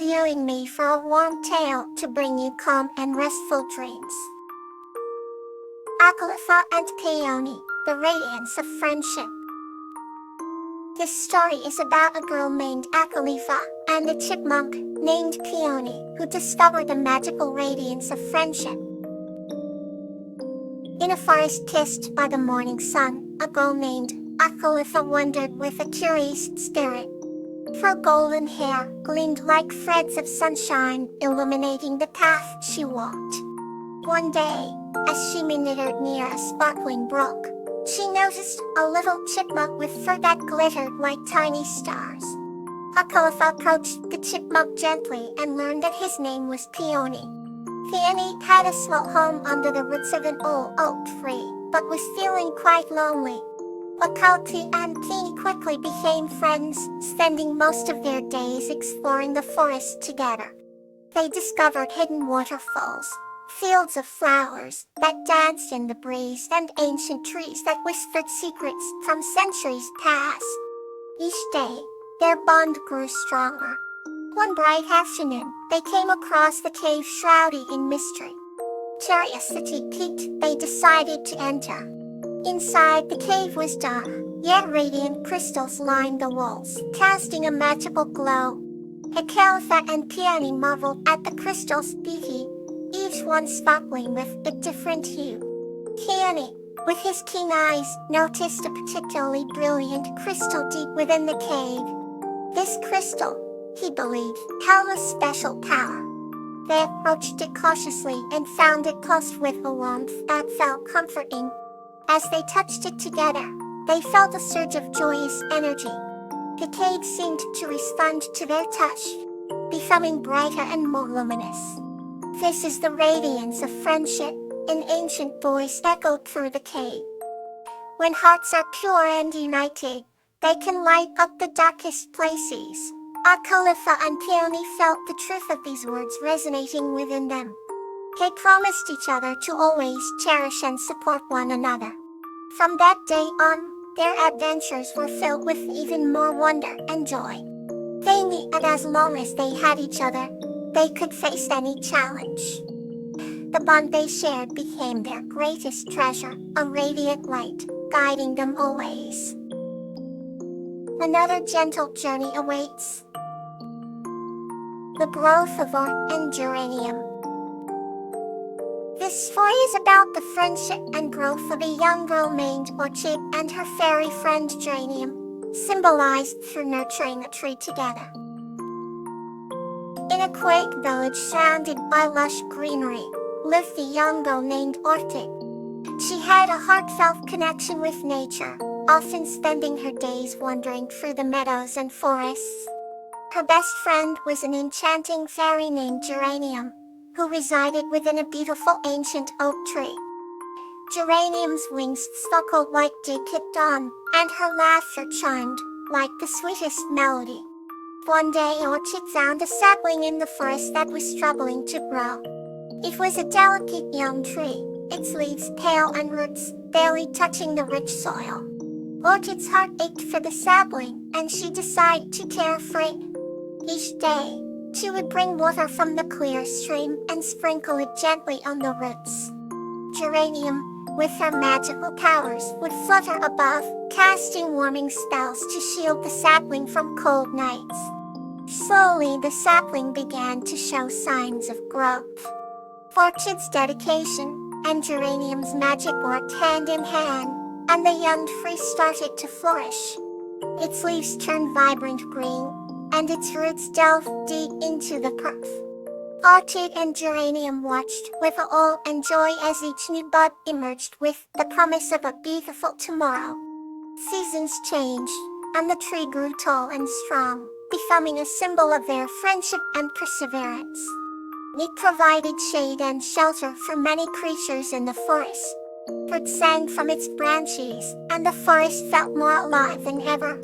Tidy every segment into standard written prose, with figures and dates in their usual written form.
interviewing me for a warm tale to bring you calm and restful dreams. Akalfa and Peony, the radiance of friendship. This story is about a girl named Akalfa and a chipmunk named Peony who discovered the magical radiance of friendship. In a forest kissed by the morning sun, a girl named Akalfa wandered with a curious spirit. Her golden hair gleamed like threads of sunshine, illuminating the path she walked. One day, as she meandered near a sparkling brook, she noticed a little chipmunk with fur that glittered like tiny stars. Akalfa approached the chipmunk gently and learned that his name was Peony. Peony had a small home under the roots of an old oak tree, but was feeling quite lonely. Akalfa and Peony quickly became friends, spending most of their days exploring the forest together. They discovered hidden waterfalls, fields of flowers that danced in the breeze, and ancient trees that whispered secrets from centuries past. Each day, their bond grew stronger. One bright afternoon, they came across the cave shrouded in mystery. Curiosity piqued, they decided to enter. Inside, the cave was dark, yet radiant crystals lined the walls, casting a magical glow. Akalfa and Peony marveled at the crystal's beauty, each one sparkling with a different hue. Peony, with his keen eyes, noticed a particularly brilliant crystal deep within the cave. This crystal, he believed, held a special power. They approached it cautiously and found it pulsed with a warmth that felt comforting. As they touched it together, they felt a surge of joyous energy. The cave seemed to respond to their touch, becoming brighter and more luminous. "This is the radiance of friendship," an ancient voice echoed through the cave. "When hearts are pure and united, they can light up the darkest places." Akalfa and Peony felt the truth of these words resonating within them. They promised each other to always cherish and support one another. From that day on, their adventures were filled with even more wonder and joy. They knew that as long as they had each other, they could face any challenge. The bond they shared became their greatest treasure, a radiant light, guiding them always. Another gentle journey awaits. The growth of art and geranium. This story is about the friendship and growth of a young girl named Orchid and her fairy friend Geranium, symbolized through nurturing a tree together. In a quaint village surrounded by lush greenery, lived a young girl named Orchid. She had a heartfelt connection with nature, often spending her days wandering through the meadows and forests. Her best friend was an enchanting fairy named Geranium, who resided within a beautiful ancient oak tree. Geranium's wings sparkled like dew at dawn, and her laughter chimed like the sweetest melody. One day Orchid found a sapling in the forest that was struggling to grow. It was a delicate young tree, its leaves pale and roots barely touching the rich soil. Orchid's heart ached for the sapling, and she decided to care for it. Each day, she would bring water from the clear stream and sprinkle it gently on the roots. Geranium, with her magical powers, would flutter above, casting warming spells to shield the sapling from cold nights. Slowly, the sapling began to show signs of growth. Orchid's dedication and Geranium's magic worked hand in hand, and the young tree started to flourish. Its leaves turned vibrant green, and its roots delved deep into the earth. Orchid and Geranium watched with awe and joy as each new bud emerged with the promise of a beautiful tomorrow. Seasons changed, and the tree grew tall and strong, becoming a symbol of their friendship and perseverance. It provided shade and shelter for many creatures in the forest. Birds sang from its branches, and the forest felt more alive than ever.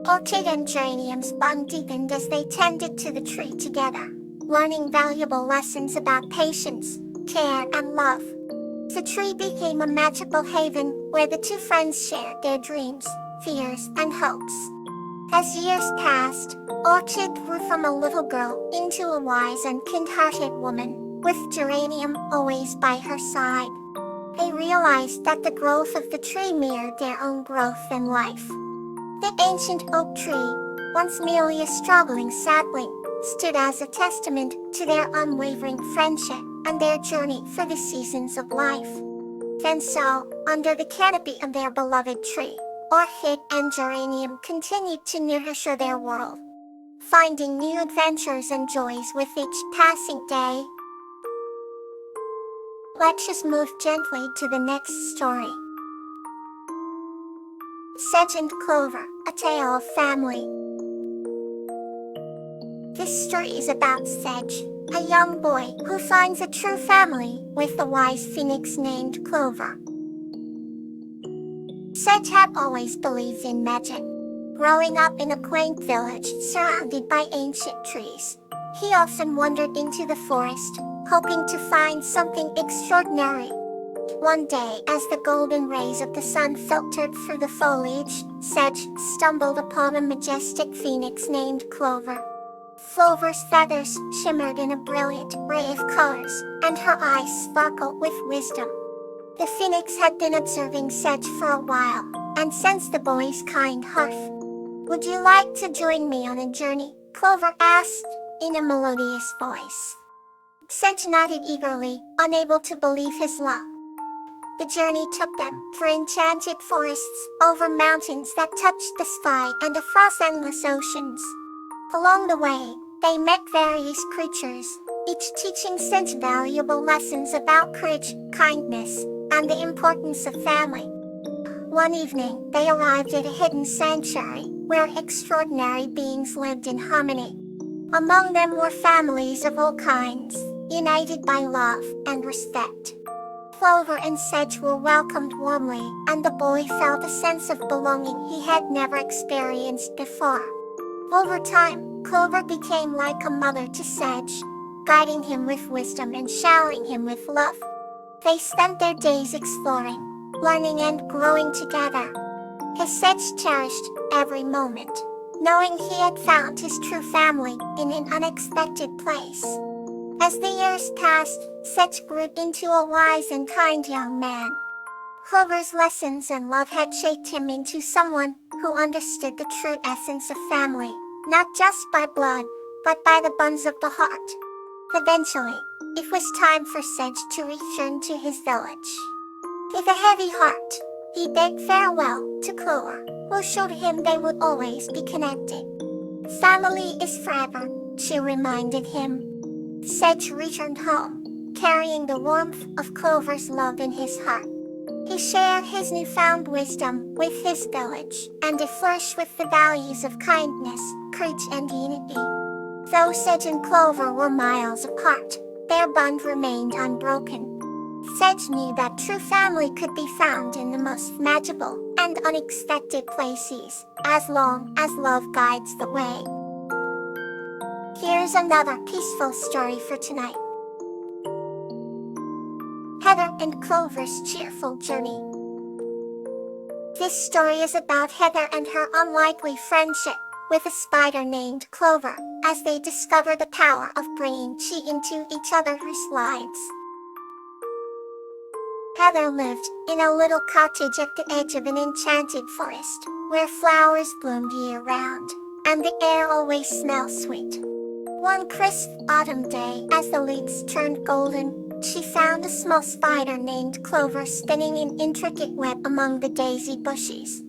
Orchid and Geranium's bond deepened as they tended to the tree together, learning valuable lessons about patience, care, and love. The tree became a magical haven where the two friends shared their dreams, fears, and hopes. As years passed, Orchid grew from a little girl into a wise and kind-hearted woman, with Geranium always by her side. They realized that the growth of the tree mirrored their own growth in life. The ancient oak tree, once merely a struggling sapling, stood as a testament to their unwavering friendship and their journey through the seasons of life. And so, under the canopy of their beloved tree, Orchid and Geranium continued to nurture their world, finding new adventures and joys with each passing day. Let's just move gently to the next story. Sedge and Clover, A Tale of Family. This story is about Sedge, a young boy who finds a true family with a wise phoenix named Clover. Sedge had always believed in magic. Growing up in a quaint village surrounded by ancient trees, he often wandered into the forest, hoping to find something extraordinary. One day, as the golden rays of the sun filtered through the foliage, Sedge stumbled upon a majestic phoenix named Clover. Clover's feathers shimmered in a brilliant ray of colors, and her eyes sparkled with wisdom. The phoenix had been observing Sedge for a while, and sensed the boy's kind heart. "Would you like to join me on a journey?" Clover asked, in a melodious voice. Sedge nodded eagerly, unable to believe his luck. The journey took them through enchanted forests, over mountains that touched the sky and across endless oceans. Along the way, they met various creatures, each teaching Sedge valuable lessons about courage, kindness, and the importance of family. One evening, they arrived at a hidden sanctuary, where extraordinary beings lived in harmony. Among them were families of all kinds, united by love and respect. Clover and Sedge were welcomed warmly, and the boy felt a sense of belonging he had never experienced before. Over time, Clover became like a mother to Sedge, guiding him with wisdom and showering him with love. They spent their days exploring, learning and growing together. As Sedge cherished every moment, knowing he had found his true family in an unexpected place. As the years passed, Sedge grew into a wise and kind young man. Clover's lessons and love had shaped him into someone who understood the true essence of family, not just by blood, but by the bonds of the heart. Eventually, it was time for Sedge to return to his village. With a heavy heart, he bade farewell to Clover, who showed him they would always be connected. "Family is forever," she reminded him. Sedge returned home, carrying the warmth of Clover's love in his heart. He shared his newfound wisdom with his village, and it flourished with the values of kindness, courage, and unity. Though Sedge and Clover were miles apart, their bond remained unbroken. Sedge knew that true family could be found in the most magical and unexpected places, as long as love guides the way. Here's another peaceful story for tonight. Heather and Clover's Cheerful Journey. This story is about Heather and her unlikely friendship with a spider named Clover, as they discover the power of bringing chi into each other's lives. Heather lived in a little cottage at the edge of an enchanted forest, where flowers bloomed year-round, and the air always smelled sweet. One crisp autumn day, as the leaves turned golden, she found a small spider named Clover spinning an intricate web among the daisy bushes.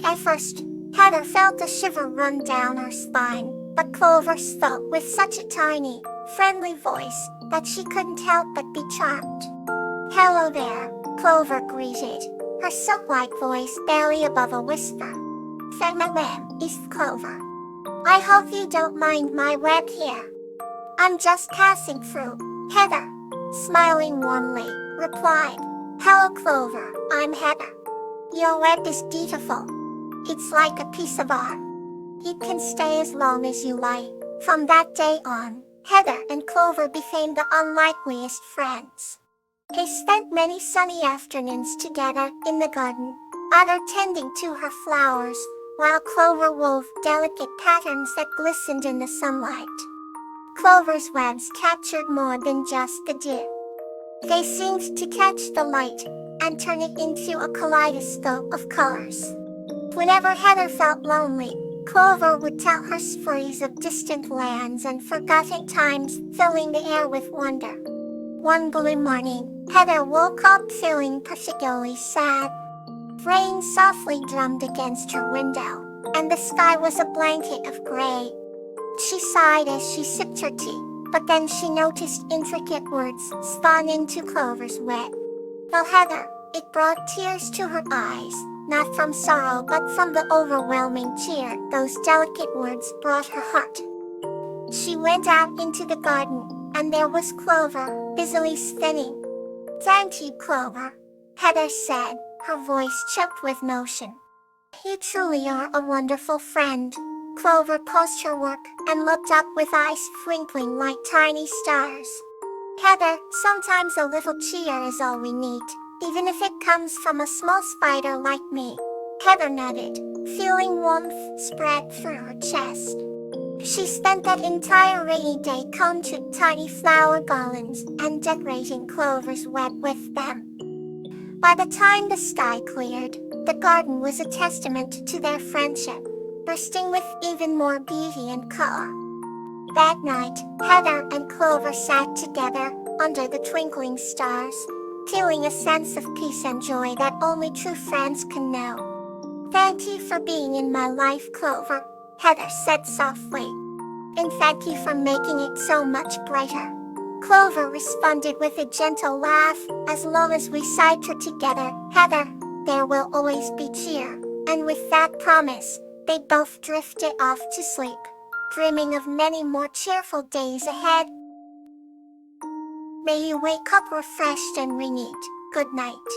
At first, Heather felt a shiver run down her spine, but Clover spoke with such a tiny, friendly voice that she couldn't help but be charmed. "Hello there," Clover greeted, her silk-like voice barely above a whisper. "My name is Clover. I hope you don't mind my web here. I'm just passing through," Heather, smiling warmly, replied. "Hello Clover, I'm Heather. Your web is beautiful. It's like a piece of art. It can stay as long as you like." From that day on, Heather and Clover became the unlikeliest friends. They spent many sunny afternoons together in the garden, either tending to her flowers while Clover wove delicate patterns that glistened in the sunlight. Clover's webs captured more than just the dew. They seemed to catch the light and turn it into a kaleidoscope of colors. Whenever Heather felt lonely, Clover would tell her stories of distant lands and forgotten times, filling the air with wonder. One blue morning, Heather woke up feeling particularly sad. Rain softly drummed against her window, and the sky was a blanket of gray. She sighed as she sipped her tea, but then she noticed intricate words spun into Clover's web. For Heather, it brought tears to her eyes, not from sorrow but from the overwhelming cheer those delicate words brought her heart. She went out into the garden, and there was Clover, busily spinning. "Thank you, Clover," Heather said, her voice choked with emotion. "You truly are a wonderful friend." Clover paused her work and looked up with eyes twinkling like tiny stars. "Heather, sometimes a little cheer is all we need, even if it comes from a small spider like me." Heather nodded, feeling warmth spread through her chest. She spent that entire rainy day conjuring tiny flower garlands and decorating Clover's web with them. By the time the sky cleared, the garden was a testament to their friendship, bursting with even more beauty and color. That night, Heather and Clover sat together under the twinkling stars, feeling a sense of peace and joy that only true friends can know. "Thank you for being in my life, Clover," Heather said softly. "And thank you for making it so much brighter." Clover responded with a gentle laugh. "As long as we cipher together, Heather, there will always be cheer." And with that promise, they both drifted off to sleep, dreaming of many more cheerful days ahead. May you wake up refreshed and renewed. Good night.